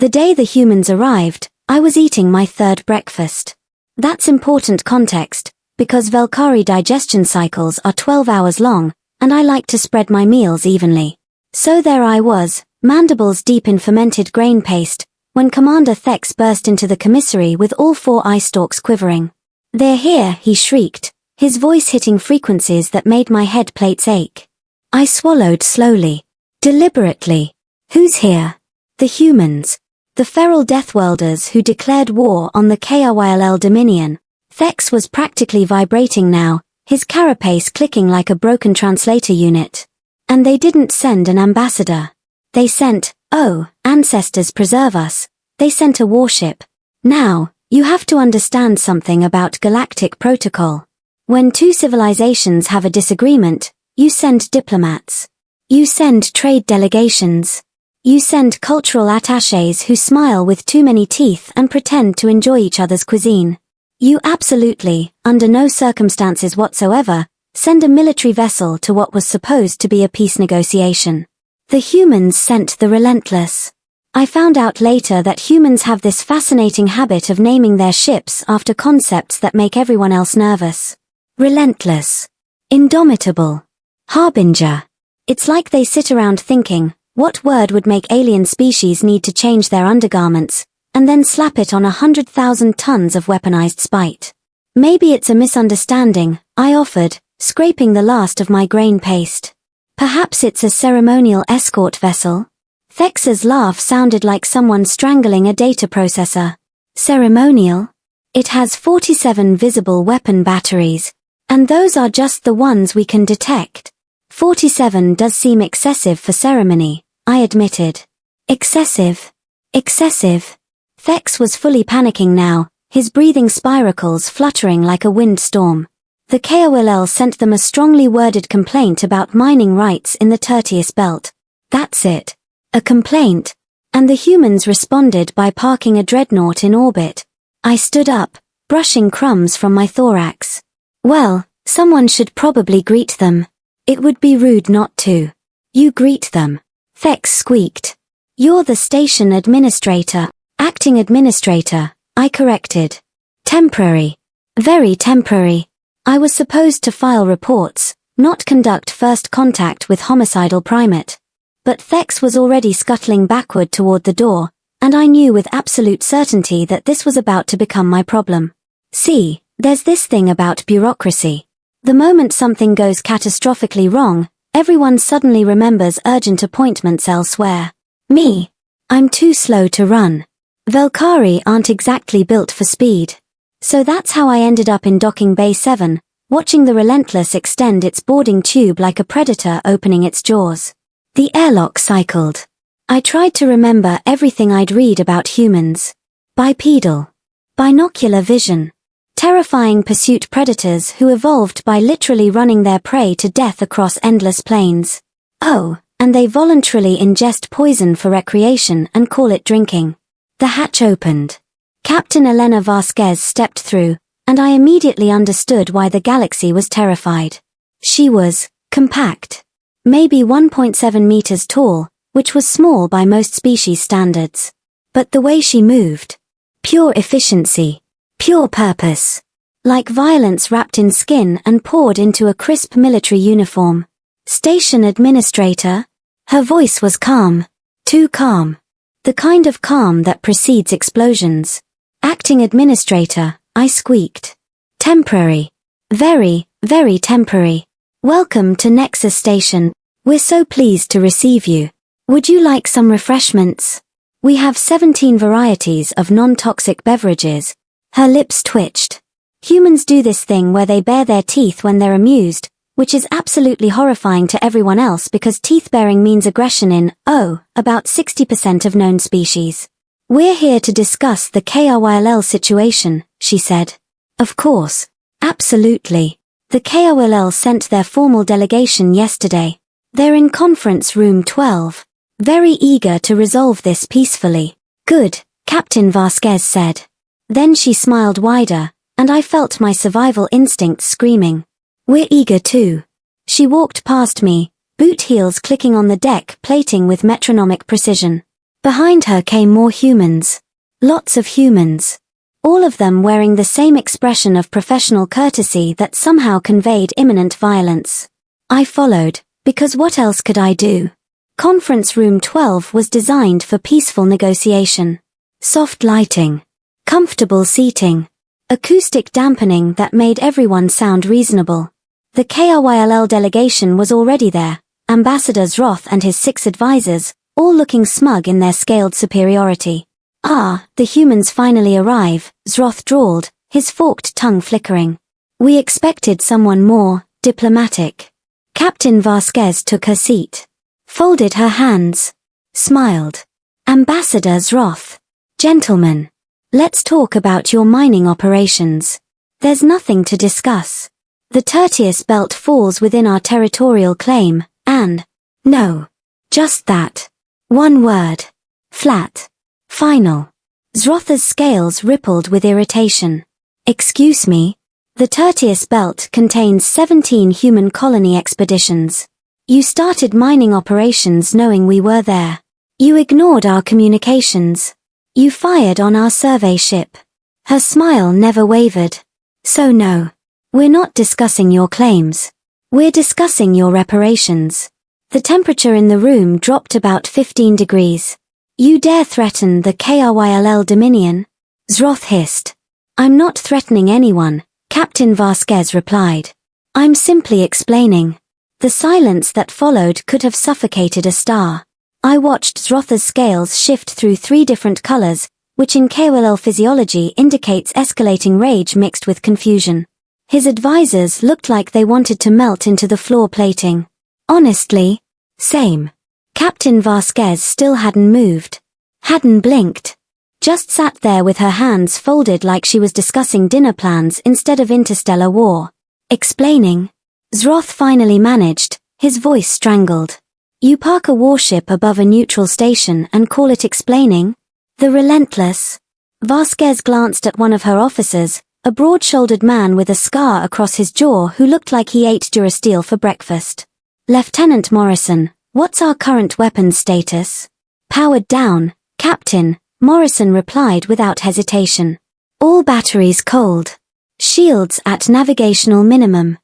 The day the humans arrived, I was eating my third breakfast. That's important context, because Valkyrie digestion cycles are 12 hours long, and I like to spread my meals evenly. So there I was, mandibles deep in fermented grain paste, when Commander Thex burst into the commissary with all 4 eye stalks quivering. "They're here," he shrieked, his voice hitting frequencies that made my head plates ache. I swallowed slowly, deliberately. Who's here? The humans. The feral Deathworlders who declared war on the Kryll Dominion. Thex was practically vibrating now, his carapace clicking like a broken translator unit. And they didn't send an ambassador. They sent, oh, ancestors preserve us, they sent a warship. Now, you have to understand something about galactic protocol. When 2 civilizations have a disagreement, you send diplomats. You send trade delegations. You send cultural attachés who smile with too many teeth and pretend to enjoy each other's cuisine. You absolutely, under no circumstances whatsoever, send a military vessel to what was supposed to be a peace negotiation. The humans sent the Relentless. I found out later that humans have this fascinating habit of naming their ships after concepts that make everyone else nervous. Relentless. Indomitable. Harbinger. It's like they sit around thinking, what word would make alien species need to change their undergarments, and then slap it on 100,000 tons of weaponized spite. Maybe it's a misunderstanding, I offered, scraping the last of my grain paste. Perhaps it's a ceremonial escort vessel? Thex's laugh sounded like someone strangling a data processor. Ceremonial? It has 47 visible weapon batteries, and those are just the ones we can detect. 47 does seem excessive for ceremony, I admitted. Excessive. Excessive. Thex was fully panicking now, his breathing spiracles fluttering like a wind storm. The Kryll sent them a strongly worded complaint about mining rights in the Tertius Belt. That's it. A complaint. And the humans responded by parking a dreadnought in orbit. I stood up, brushing crumbs from my thorax. Well, someone should probably greet them. It would be rude not to. You greet them. Thex squeaked. You're the station administrator. Acting administrator, I corrected. Temporary. Very temporary. I was supposed to file reports, not conduct first contact with homicidal primate. But Thex was already scuttling backward toward the door, and I knew with absolute certainty that this was about to become my problem. See, there's this thing about bureaucracy. The moment something goes catastrophically wrong, everyone suddenly remembers urgent appointments elsewhere. Me. I'm too slow to run. Valkyrie aren't exactly built for speed. So that's how I ended up in docking bay 7, watching the Relentless extend its boarding tube like a predator opening its jaws. The airlock cycled. I tried to remember everything I'd read about humans. Bipedal. Binocular vision. Terrifying pursuit predators who evolved by literally running their prey to death across endless plains. Oh, and they voluntarily ingest poison for recreation and call it drinking. The hatch opened. Captain Elena Vasquez stepped through, and I immediately understood why the galaxy was terrified. She was compact. Maybe 1.7 meters tall, which was small by most species standards. But the way she moved. Pure efficiency. Pure purpose. Like violence wrapped in skin and poured into a crisp military uniform. Station administrator? Her voice was calm. Too calm. The kind of calm that precedes explosions. Acting administrator, I squeaked. Temporary. Very, very temporary. Welcome to Nexus Station. We're so pleased to receive you. Would you like some refreshments? We have 17 varieties of non-toxic beverages. Her lips twitched. Humans do this thing where they bare their teeth when they're amused, which is absolutely horrifying to everyone else because teeth-baring means aggression in, about 60% of known species. We're here to discuss the Kryll situation, she said. Of course. Absolutely. The Kryll sent their formal delegation yesterday. They're in conference room 12. Very eager to resolve this peacefully. Good, Captain Vasquez said. Then she smiled wider, and I felt my survival instincts screaming. We're eager too. She walked past me, boot heels clicking on the deck plating with metronomic precision. Behind her came more humans. Lots of humans. All of them wearing the same expression of professional courtesy that somehow conveyed imminent violence. I followed, because what else could I do? Conference Room 12 was designed for peaceful negotiation. Soft lighting. Comfortable seating. Acoustic dampening that made everyone sound reasonable. The KRYLL delegation was already there, Ambassador Zroth and his 6 advisors, all looking smug in their scaled superiority. "Ah, the humans finally arrive," Zroth drawled, his forked tongue flickering. "We expected someone more diplomatic." Captain Vasquez took her seat, folded her hands, smiled. "Ambassador Zroth. Gentlemen, let's talk about your mining operations. There's nothing to discuss. The Tertius Belt falls within our territorial claim, and no. Just that. One word. Flat. Final." Zroth's scales rippled with irritation. "Excuse me? The Tertius Belt contains 17 human colony expeditions. You started mining operations knowing we were there. You ignored our communications. You fired on our survey ship." Her smile never wavered. "So no. We're not discussing your claims. We're discussing your reparations." The temperature in the room dropped about 15 degrees. "You dare threaten the Kryll Dominion?" Zroth hissed. "I'm not threatening anyone," Captain Vasquez replied. "I'm simply explaining." The silence that followed could have suffocated a star. I watched Zroth's scales shift through 3 different colors, which in KRL physiology indicates escalating rage mixed with confusion. His advisors looked like they wanted to melt into the floor plating. Honestly, same. Captain Vasquez still hadn't moved. Hadn't blinked. Just sat there with her hands folded like she was discussing dinner plans instead of interstellar war. "Explaining?" Zroth finally managed, his voice strangled. "You park a warship above a neutral station and call it explaining? The Relentless?" Vasquez glanced at one of her officers, a broad-shouldered man with a scar across his jaw who looked like he ate Durasteel for breakfast. "Lieutenant Morrison, what's our current weapons status?" "Powered down, Captain," Morrison replied without hesitation. "All batteries cold. Shields at navigational minimum."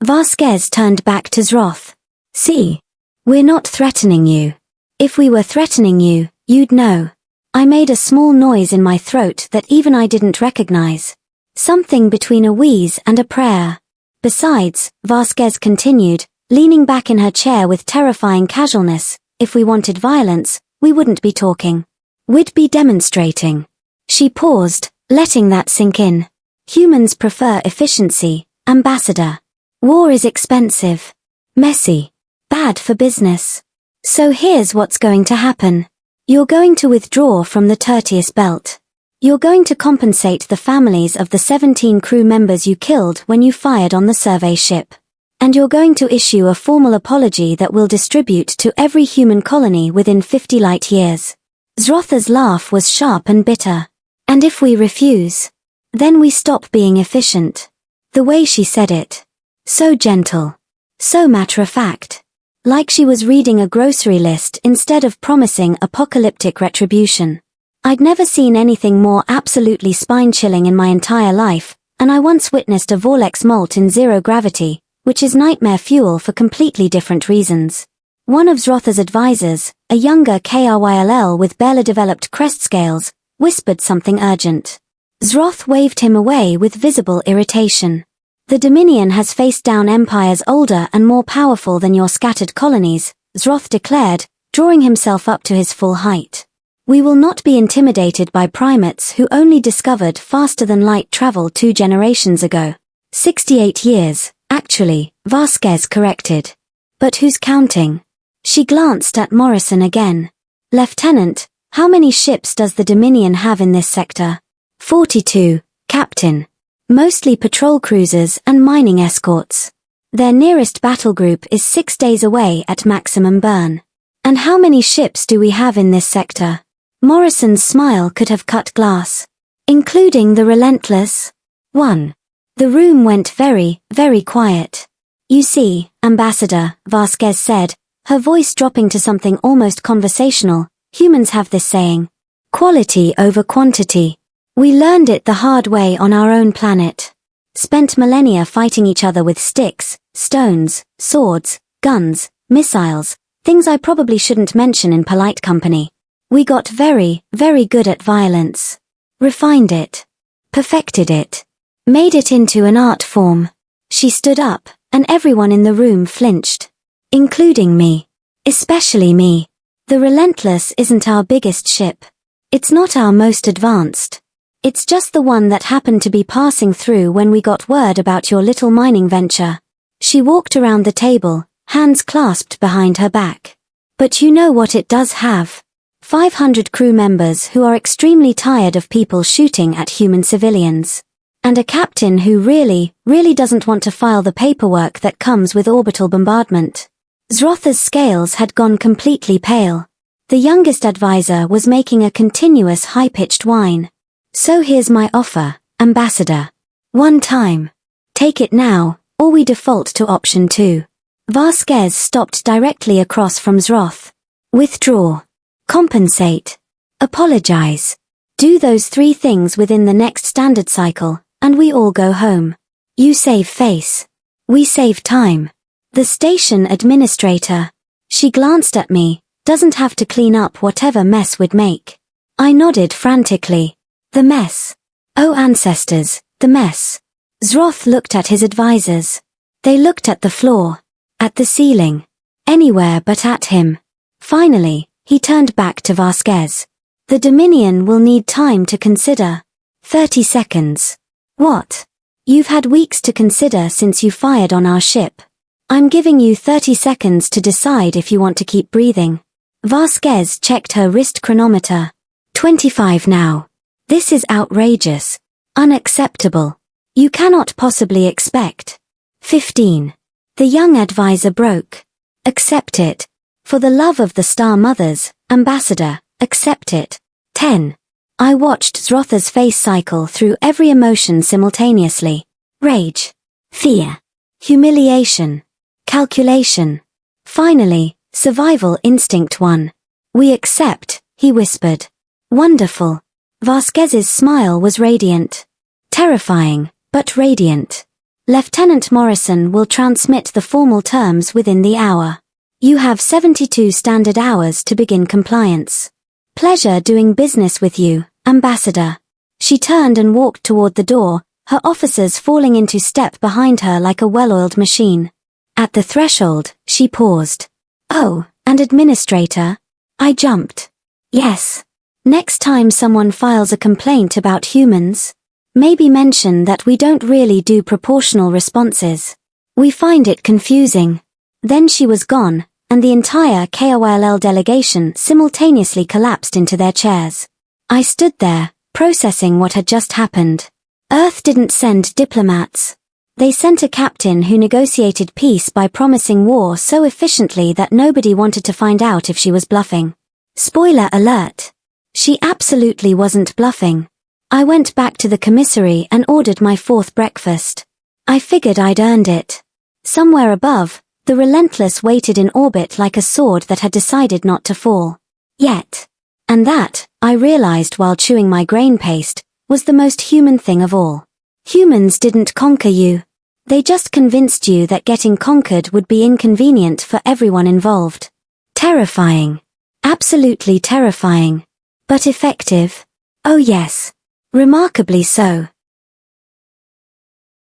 Vasquez turned back to Zroth. "See? We're not threatening you. If we were threatening you, you'd know." I made a small noise in my throat that even I didn't recognize. Something between a wheeze and a prayer. "Besides," Vasquez continued, leaning back in her chair with terrifying casualness, "if we wanted violence, we wouldn't be talking. We'd be demonstrating." She paused, letting that sink in. "Humans prefer efficiency, Ambassador. War is expensive. Messy. Bad for business. So here's what's going to happen. You're going to withdraw from the Tertius Belt. You're going to compensate the families of the 17 crew members you killed when you fired on the survey ship. And you're going to issue a formal apology that we'll distribute to every human colony within 50 light years." Zroth's laugh was sharp and bitter. "And if we refuse? Then we stop being efficient." The way she said it. So gentle. So matter-of-fact. Like she was reading a grocery list instead of promising apocalyptic retribution. I'd never seen anything more absolutely spine-chilling in my entire life, and I once witnessed a Vorlex molt in zero gravity, which is nightmare fuel for completely different reasons. One of Zroth's advisors, a younger KRYLL with barely developed crest scales, whispered something urgent. Zroth waved him away with visible irritation. "The Dominion has faced down empires older and more powerful than your scattered colonies," Zroth declared, drawing himself up to his full height. "We will not be intimidated by primates who only discovered faster-than-light travel 2 generations ago. 68 years, actually," Vasquez corrected. "But who's counting?" She glanced at Morrison again. "Lieutenant, how many ships does the Dominion have in this sector?" 42, Captain. Mostly patrol cruisers and mining escorts. Their nearest battle group is 6 days away at maximum burn. And how many ships do we have in this sector?" Morrison's smile could have cut glass. "Including the Relentless?" 1. The room went very, very quiet. "You see, Ambassador," Vasquez said, her voice dropping to something almost conversational, Humans have this saying, quality over quantity. We learned it the hard way on our own planet. Spent millennia fighting each other with sticks, stones, swords, guns, missiles, things I probably shouldn't mention in polite company. We got very, very good at violence. Refined it. Perfected it. Made it into an art form. She stood up, and everyone in the room flinched. Including me. Especially me. The Relentless isn't our biggest ship. It's not our most advanced. It's just the one that happened to be passing through when we got word about your little mining venture. She walked around the table, hands clasped behind her back. But you know what it does have? 500 crew members who are extremely tired of people shooting at human civilians. And a captain who really doesn't want to file the paperwork that comes with orbital bombardment. Zrotha's scales had gone completely pale. The youngest advisor was making a continuous high-pitched whine. So here's my offer, Ambassador. One time. Take it now, or we default to option 2. Vasquez stopped directly across from Zroth. Withdraw. Compensate. Apologize. Do those 3 things within the next standard cycle, and we all go home. You save face. We save time. The station administrator. She glanced at me, doesn't have to clean up whatever mess we'd make. I nodded frantically. The mess. Oh ancestors, the mess. Zroth looked at his advisors. They looked at the floor. At the ceiling. Anywhere but at him. Finally, he turned back to Vasquez. The Dominion will need time to consider. 30 seconds. What? You've had weeks to consider since you fired on our ship. I'm giving you 30 seconds to decide if you want to keep breathing. Vasquez checked her wrist chronometer. 25 now. This is outrageous. Unacceptable. You cannot possibly expect. 15. The young advisor broke. Accept it. For the love of the Star Mothers, Ambassador, accept it. 10. I watched Zrotha's face cycle through every emotion simultaneously. Rage. Fear. Humiliation. Calculation. Finally, survival instinct won. We accept, he whispered. Wonderful. Vasquez's smile was radiant. Terrifying, but radiant. Lieutenant Morrison will transmit the formal terms within the hour. You have 72 standard hours to begin compliance. Pleasure doing business with you, Ambassador. She turned and walked toward the door, her officers falling into step behind her like a well-oiled machine. At the threshold, she paused. Oh, and administrator? I jumped. Yes. Next time someone files a complaint about humans, maybe mention that we don't really do proportional responses. We find it confusing. Then she was gone, and the entire KOLL delegation simultaneously collapsed into their chairs. I stood there, processing what had just happened. Earth didn't send diplomats. They sent a captain who negotiated peace by promising war so efficiently that nobody wanted to find out if she was bluffing. Spoiler alert. She absolutely wasn't bluffing. I went back to the commissary and ordered my 4th breakfast. I figured I'd earned it. Somewhere above, the Relentless waited in orbit like a sword that had decided not to fall. Yet. And that, I realized while chewing my grain paste, was the most human thing of all. Humans didn't conquer you. They just convinced you that getting conquered would be inconvenient for everyone involved. Terrifying. Absolutely terrifying. But effective. Oh yes. Remarkably so.